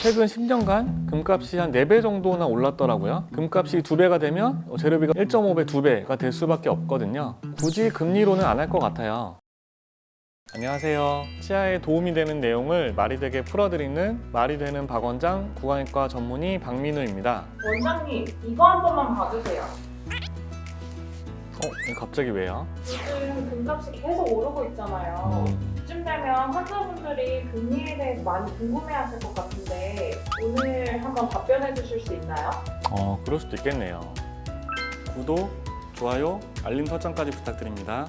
최근 10년간 금값이 한 4배 정도나 올랐더라고요. 금값이 2배가 되면 재료비가 1.5배, 2배가 될 수밖에 없거든요. 굳이 금리로는 안 할 것 같아요. 안녕하세요. 치아에 도움이 되는 내용을 말이 되게 풀어드리는 말이 되는 박원장 구강의과 전문의 박민우입니다. 원장님, 이거 한 번만 봐주세요. 갑자기 왜요? 요즘 금값이 계속 오르고 있잖아요. 이쯤 되면 환자분들이 금리에 대해서 많이 궁금해하실 것 같은데 오늘 한번 답변해 주실 수 있나요? 그럴 수도 있겠네요. 구독, 좋아요, 알림 설정까지 부탁드립니다.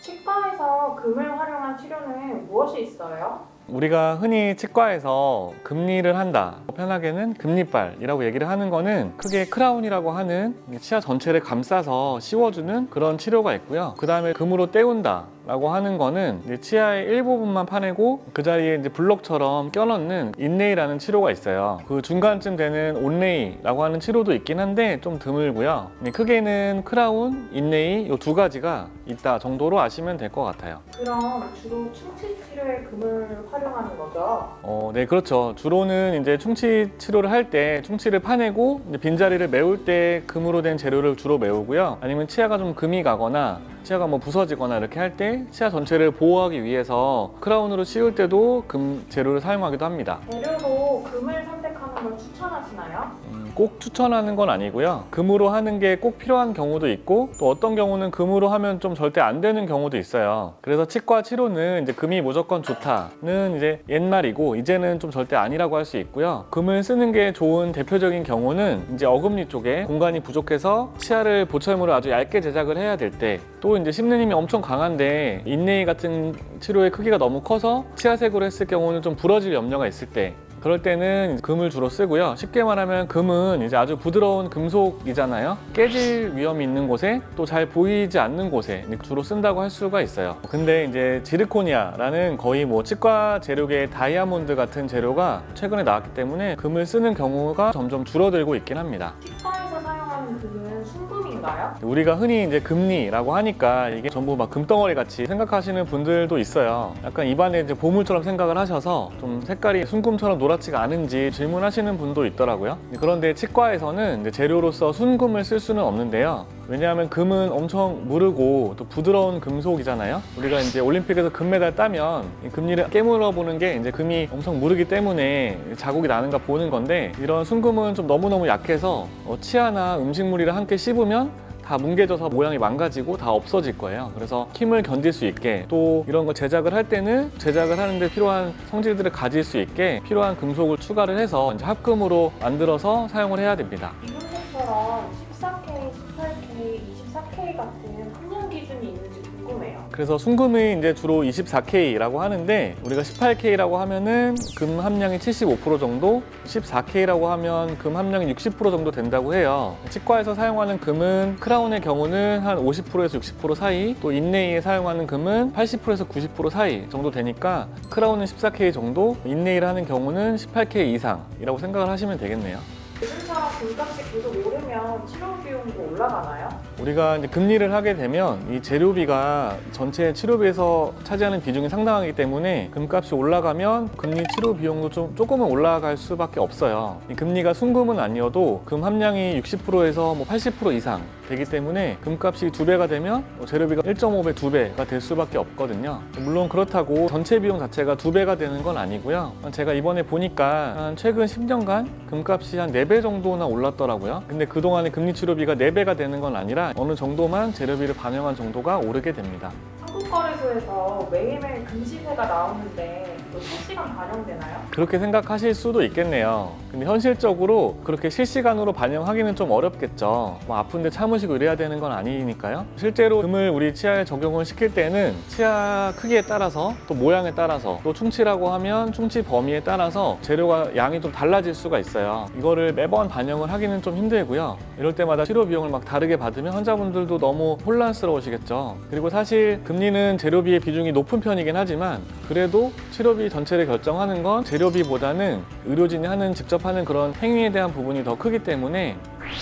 치과에서 금을 활용한 치료는 무엇이 있어요? 우리가 흔히 치과에서 금리를 한다, 편하게는 금리빨이라고 얘기를 하는 거는 크게 크라운이라고 하는 치아 전체를 감싸서 씌워주는 그런 치료가 있고요. 그 다음에 금으로 때운다 라고 하는 거는 이제 치아의 일부분만 파내고 그 자리에 이제 블럭처럼 껴넣는 인레이라는 치료가 있어요. 그 중간쯤 되는 온레이라고 하는 치료도 있긴 한데 좀 드물고요. 크게는 크라운, 인레이 이 두 가지가 있다 정도로 아시면 될 것 같아요. 그럼 주로 충치 치료에 금을 활용하는 거죠? 네, 그렇죠. 주로는 이제 충치 치료를 할 때 충치를 파내고 이제 빈자리를 메울 때 금으로 된 재료를 주로 메우고요. 아니면 치아가 좀 금이 가거나 치아가 뭐 부서지거나 이렇게 할 때 치아 전체를 보호하기 위해서 크라운으로 씌울 때도 금 재료를 사용하기도 합니다. 재료로 금을 선택하는 걸 추천하시나요? 꼭 추천하는 건 아니고요. 금으로 하는 게 꼭 필요한 경우도 있고 또 어떤 경우는 금으로 하면 좀 절대 안 되는 경우도 있어요. 그래서 치과 치료는 이제 금이 무조건 좋다는 이제 옛말이고 이제는 좀 절대 아니라고 할 수 있고요. 금을 쓰는 게 좋은 대표적인 경우는 이제 어금니 쪽에 공간이 부족해서 치아를 보철물을 아주 얇게 제작을 해야 될 때, 또 이제 씹는 힘이 엄청 강한데 인레이 같은 치료의 크기가 너무 커서 치아색으로 했을 경우는 좀 부러질 염려가 있을 때, 그럴 때는 금을 주로 쓰고요. 쉽게 말하면 금은 이제 아주 부드러운 금속이잖아요. 깨질 위험이 있는 곳에 또 잘 보이지 않는 곳에 주로 쓴다고 할 수가 있어요. 근데 이제 지르코니아라는 거의 뭐 치과 재료계의 다이아몬드 같은 재료가 최근에 나왔기 때문에 금을 쓰는 경우가 점점 줄어들고 있긴 합니다. 치과에서 사용하는 금은 순금인가요? 우리가 흔히 이제 금리라고 하니까 이게 전부 막 금덩어리 같이 생각하시는 분들도 있어요. 약간 입안에 이제 보물처럼 생각을 하셔서 좀 색깔이 순금처럼 노랗지가 않은지 질문하시는 분도 있더라고요. 그런데 치과에서는 이제 재료로서 순금을 쓸 수는 없는데요. 왜냐하면 금은 엄청 무르고 또 부드러운 금속이잖아요. 우리가 이제 올림픽에서 금메달 따면 이 금리를 깨물어 보는 게 이제 금이 엄청 무르기 때문에 자국이 나는가 보는 건데, 이런 순금은 좀 너무너무 약해서 치아나 음식물이랑 함께 씹으면 다 뭉개져서 모양이 망가지고 다 없어질 거예요. 그래서 힘을 견딜 수 있게, 또 이런 거 제작을 할 때는 제작을 하는데 필요한 성질들을 가질 수 있게 필요한 금속을 추가를 해서 이제 합금으로 만들어서 사용을 해야 됩니다. 이분들처럼 14K, 18K, 24K 같은 함량 기준이 있는지 궁금해요. 그래서 순금이 이제 주로 24K라고 하는데, 우리가 18K라고 하면은 금 함량이 75% 정도, 14K라고 하면 금 함량이 60% 정도 된다고 해요. 치과에서 사용하는 금은 크라운의 경우는 한 50%에서 60% 사이, 또 인레이에 사용하는 금은 80%에서 90% 사이 정도 되니까 크라운은 14K 정도, 인레이를 하는 경우는 18K 이상이라고 생각을 하시면 되겠네요. 요즘처럼 금값이 계속 오르면 치료 비용도 올라가나요? 우리가 이제 금리를 하게 되면 이 재료비가 전체 치료비에서 차지하는 비중이 상당하기 때문에 금값이 올라가면 금리 치료 비용도 조금은 올라갈 수밖에 없어요. 이 금리가 순금은 아니어도 금 함량이 60%에서 80% 이상 되기 때문에 금값이 2배가 되면 재료비가 1.5배, 2배가 될 수밖에 없거든요. 물론 그렇다고 전체 비용 자체가 2배가 되는 건 아니고요. 제가 이번에 보니까 한 최근 10년간 금값이 한 4배 정도나 올랐더라고요. 근데 그동안의 금리 치료비가 4배가 되는 건 아니라 어느 정도만 재료비를 반영한 정도가 오르게 됩니다. 한국거래소에서 매일매일 금시세가 나오는데 또 실시간 반영되나요? 그렇게 생각하실 수도 있겠네요. 근데 현실적으로 그렇게 실시간으로 반영하기는 좀 어렵겠죠. 뭐 아픈데 참으시고 이래야 되는 건 아니니까요. 실제로 금을 우리 치아에 적용을 시킬 때는 치아 크기에 따라서, 또 모양에 따라서, 또 충치라고 하면 충치 범위에 따라서 재료가 양이 좀 달라질 수가 있어요. 이거를 매번 반영을 하기는 좀 힘들고요. 이럴 때마다 치료 비용을 막 다르게 받으면 환자분들도 너무 혼란스러우시겠죠. 그리고 사실 금리는 재료비의 비중이 높은 편이긴 하지만 그래도 치료비 전체를 결정하는 건 재료비보다는 의료진이 직접 하는 그런 행위에 대한 부분이 더 크기 때문에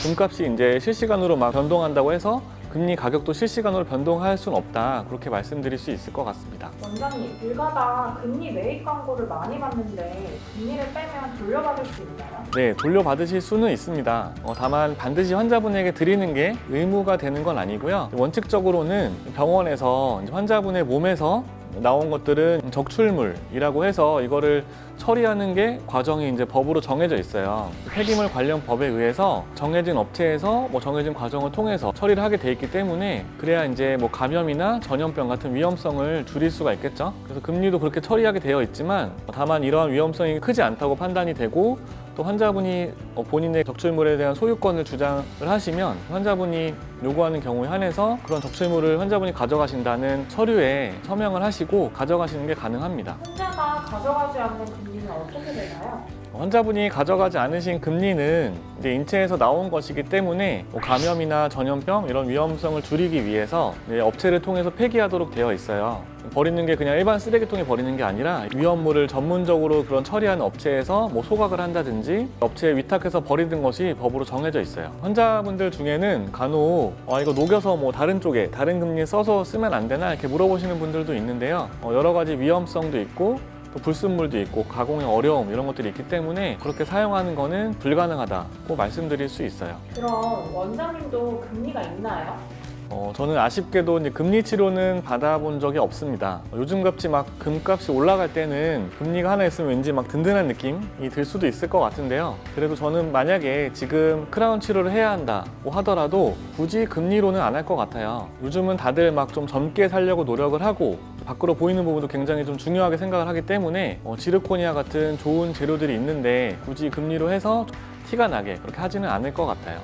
금값이 이제 실시간으로 막 변동한다고 해서 금리 가격도 실시간으로 변동할 수는 없다. 그렇게 말씀드릴 수 있을 것 같습니다. 원장님, 길 가다 금리 매입 광고를 많이 봤는데 금리를 빼면 돌려받을 수 있나요? 네, 돌려받으실 수는 있습니다. 다만 반드시 환자분에게 드리는 게 의무가 되는 건 아니고요. 원칙적으로는 병원에서 이제 환자분의 몸에서 나온 것들은 적출물이라고 해서 이거를 처리하는 게 과정이 이제 법으로 정해져 있어요. 폐기물 관련 법에 의해서 정해진 업체에서 정해진 과정을 통해서 처리를 하게 돼 있기 때문에 그래야 이제 감염이나 전염병 같은 위험성을 줄일 수가 있겠죠. 그래서 금리도 그렇게 처리하게 되어 있지만 다만 이러한 위험성이 크지 않다고 판단이 되고 또 환자분이 본인의 적출물에 대한 소유권을 주장을 하시면 환자분이 요구하는 경우에 한해서 그런 적출물을 환자분이 가져가신다는 서류에 서명을 하시고 가져가시는 게 가능합니다. 환자가 가져가지 않는 금리는 어떻게 되나요? 환자분이 가져가지 않으신 금리는 이제 인체에서 나온 것이기 때문에 감염이나 전염병 이런 위험성을 줄이기 위해서 업체를 통해서 폐기하도록 되어 있어요. 버리는 게 그냥 일반 쓰레기통에 버리는 게 아니라 위험물을 전문적으로 그런 처리하는 업체에서 소각을 한다든지 업체에 위탁해서 버리는 것이 법으로 정해져 있어요. 환자분들 중에는 간혹 이거 녹여서 다른 쪽에 다른 금리에 써서 쓰면 안 되나 이렇게 물어보시는 분들도 있는데요. 여러 가지 위험성도 있고 또 불순물도 있고 가공의 어려움 이런 것들이 있기 때문에 그렇게 사용하는 거는 불가능하다고 말씀드릴 수 있어요. 그럼 원장님도 금리가 있나요? 저는 아쉽게도 이제 금리 치료는 받아본 적이 없습니다. 요즘같이 금값이 올라갈 때는 금리가 하나 있으면 왠지 든든한 느낌이 들 수도 있을 것 같은데요. 그래도 저는 만약에 지금 크라운 치료를 해야 한다고 하더라도 굳이 금리로는 안 할 것 같아요. 요즘은 다들 좀 젊게 살려고 노력을 하고 밖으로 보이는 부분도 굉장히 좀 중요하게 생각을 하기 때문에 지르코니아 같은 좋은 재료들이 있는데 굳이 금리로 해서 티가 나게 그렇게 하지는 않을 것 같아요.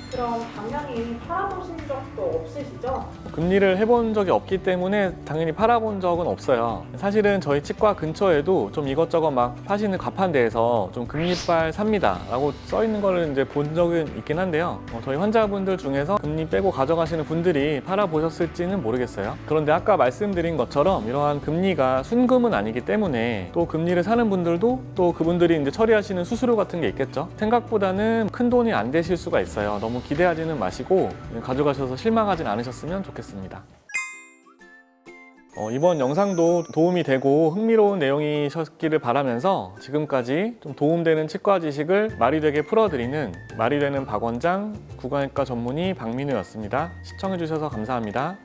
그럼 당연히 팔아보신 적도 없으시죠? 금리를 해본 적이 없기 때문에 당연히 팔아본 적은 없어요. 사실은 저희 치과 근처에도 좀 이것저것 파시는 가판대에서 좀 금리빨 삽니다 라고 써 있는 거를 이제 본 적은 있긴 한데요. 저희 환자분들 중에서 금리 빼고 가져가시는 분들이 팔아보셨을지는 모르겠어요. 그런데 아까 말씀드린 것처럼 이러한 금리가 순금은 아니기 때문에 또 금리를 사는 분들도 또 그분들이 이제 처리하시는 수수료 같은 게 있겠죠. 생각보다는 큰 돈이 안 되실 수가 있어요. 너무 기대하지는 마시고 가져가셔서 실망하진 않으셨으면 좋겠습니다. 이번 영상도 도움이 되고 흥미로운 내용이셨기를 바라면서 지금까지 좀 도움되는 치과 지식을 말이 되게 풀어드리는 말이 되는 박원장 구강외과 전문의 박민우였습니다. 시청해주셔서 감사합니다.